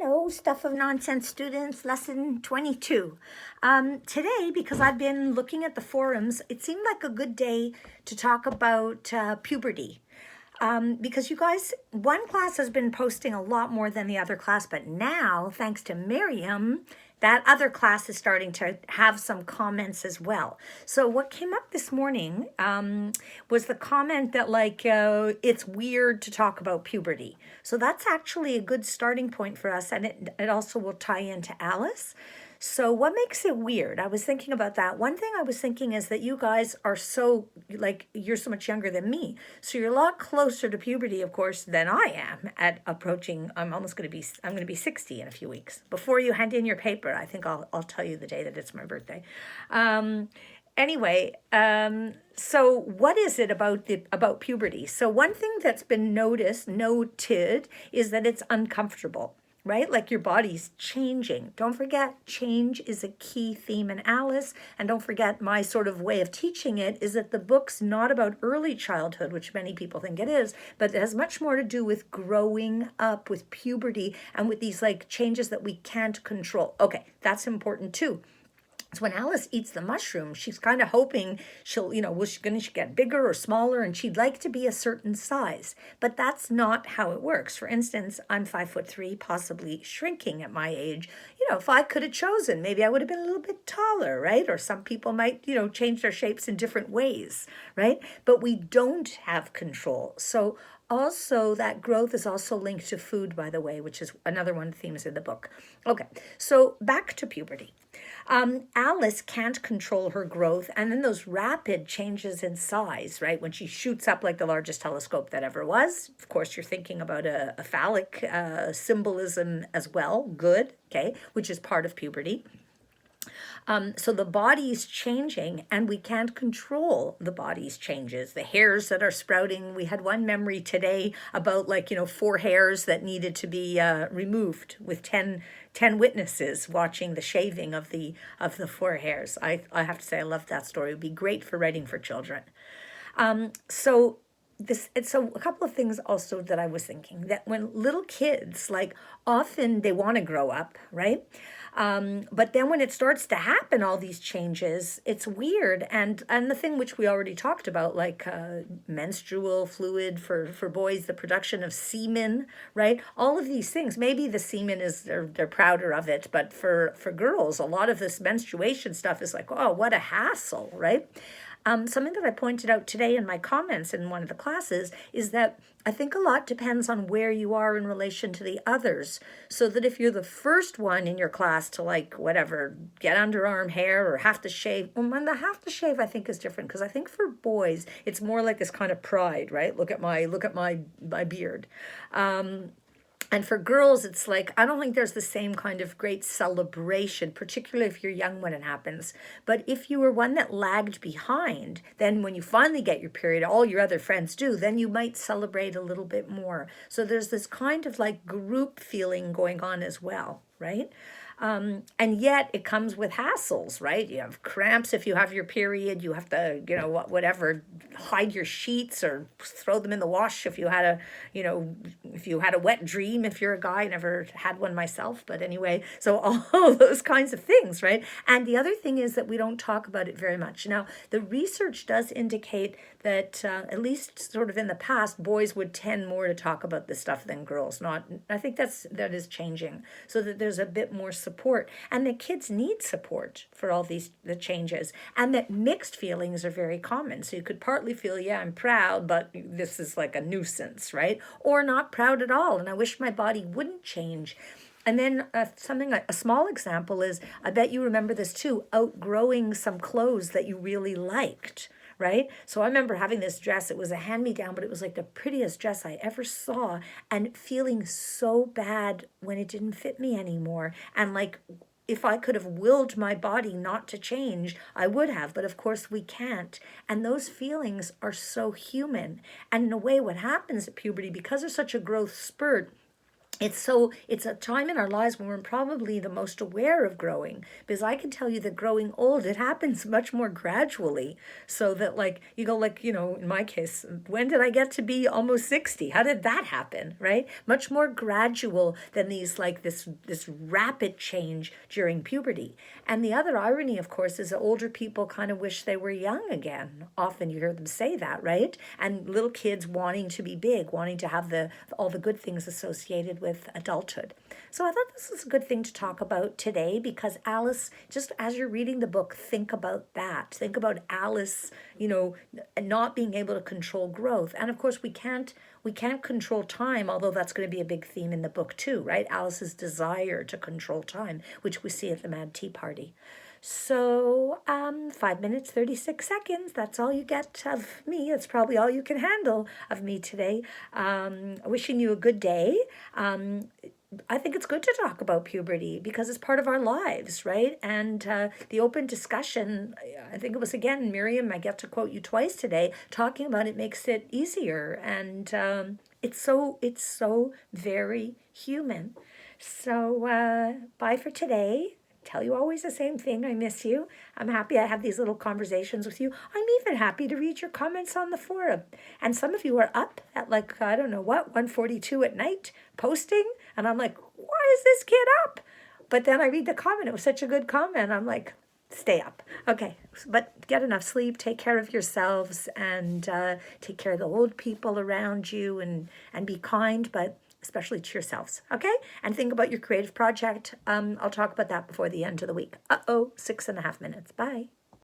Hello, Stuff of Nonsense students, lesson 22. Today, because I've been looking at the forums, it seemed like a good day to talk about puberty. Because you guys, one class has been posting a lot more than the other class, but now, thanks to Miriam, that other class is starting to have some comments as well. So what came up this morning was the comment that it's weird to talk about puberty. So that's actually a good starting point for us, and it also will tie into Alice. So what makes it weird? I was thinking about that. One thing I was thinking is that you guys are you're so much younger than me. So you're a lot closer to puberty, of course, than I am at approaching, I'm going to be 60 in a few weeks. Before you hand in your paper, I think I'll tell you the day that it's my birthday. Anyway, so what is it about puberty? So one thing that's been noted is that it's uncomfortable, right? Like your body's changing. Don't forget, change is a key theme in Alice. And don't forget, my sort of way of teaching it is that the book's not about early childhood, which many people think it is, but it has much more to do with growing up, with puberty, and with these changes that we can't control. Okay, that's important too. So when Alice eats the mushroom, she's kind of hoping will she get bigger or smaller, and she'd like to be a certain size. But that's not how it works. For instance, I'm 5'3", possibly shrinking at my age. If I could have chosen, maybe I would have been a little bit taller, right? Or some people might, change their shapes in different ways, right? But we don't have control. So also, that growth is also linked to food, by the way, which is another one of the themes in the book. Okay, so back to puberty. Alice can't control her growth, and then those rapid changes in size, right? When she shoots up like the largest telescope that ever was. Of course, you're thinking about a phallic symbolism as well. Good, okay, which is part of puberty. So the body's changing, and we can't control the body's changes. The hairs that are sprouting. We had one memory today about 4 hairs that needed to be removed with 10 witnesses watching the shaving of the 4 hairs. I have to say I love that story. It would be great for writing for children. So a couple of things also that I was thinking, that when little kids, often they want to grow up, right? But then when it starts to happen, all these changes, it's weird. And the thing which we already talked about, menstrual fluid for boys, the production of semen, right? All of these things, maybe the semen they're prouder of it, but for girls, a lot of this menstruation stuff is oh, what a hassle, right? Something that I pointed out today in my comments in one of the classes is that I think a lot depends on where you are in relation to the others. So that if you're the first one in your class to get underarm hair or have to shave, when the have to shave I think is different, because I think for boys it's more like this kind of pride, right? Look at my beard. And for girls, it's I don't think there's the same kind of great celebration, particularly if you're young when it happens. But if you were one that lagged behind, then when you finally get your period, all your other friends do, then you might celebrate a little bit more. So there's this kind of group feeling going on as well, right? And yet it comes with hassles, right? You have cramps if you have your period. You have to, hide your sheets or throw them in the wash if you had a wet dream. If you're a guy, I never had one myself, but anyway, so all those kinds of things, right? And the other thing is that we don't talk about it very much. Now, the research does indicate that at least sort of in the past, boys would tend more to talk about this stuff than girls. I think that is changing, so that there's a bit more support, and the kids need support for all the changes, and that mixed feelings are very common. So you could partly feel, yeah, I'm proud, but this is a nuisance, right? Or not proud at all, and I wish my body wouldn't change. And then a small example is, I bet you remember this too, outgrowing some clothes that you really liked, right? So I remember having this dress. It was a hand-me-down, but it was the prettiest dress I ever saw, and feeling so bad when it didn't fit me anymore. And if I could have willed my body not to change, I would have, but of course we can't. And those feelings are so human. And in a way, what happens at puberty, because there's such a growth spurt, it's a time in our lives when we're probably the most aware of growing, because I can tell you that growing old, it happens much more gradually. So that, like, you go, like, in my case, when did I get to be almost 60? How did that happen? Right? Much more gradual than this rapid change during puberty. And the other irony, of course, is that older people kind of wish they were young again. Often you hear them say that, right? And little kids wanting to be big, wanting to have all the good things associated with adulthood. So I thought this was a good thing to talk about today, because Alice, just as you're reading the book, think about that. Think about Alice, not being able to control growth. And of course, we can't control time, although that's going to be a big theme in the book too, right? Alice's desire to control time, which we see at the Mad Tea Party. So, 5 minutes, 36 seconds. That's all you get of me. That's probably all you can handle of me today. Wishing you a good day. I think it's good to talk about puberty because it's part of our lives, right? And the open discussion, I think it was, again, Miriam, I get to quote you twice today, talking about it makes it easier. And it's so very human. So bye for today. Tell you always the same thing. I miss you. I'm happy I have these little conversations with you. I'm even happy to read your comments on the forum. And some of you are up at, like, I don't know what, 1:42 at night posting. And I'm like, why is this kid up? But then I read the comment. It was such a good comment. I'm like, stay up. Okay, but get enough sleep, take care of yourselves, and take care of the old people around you, and be kind, but especially to yourselves, okay? And think about your creative project. I'll talk about that before the end of the week. 6.5 minutes. Bye.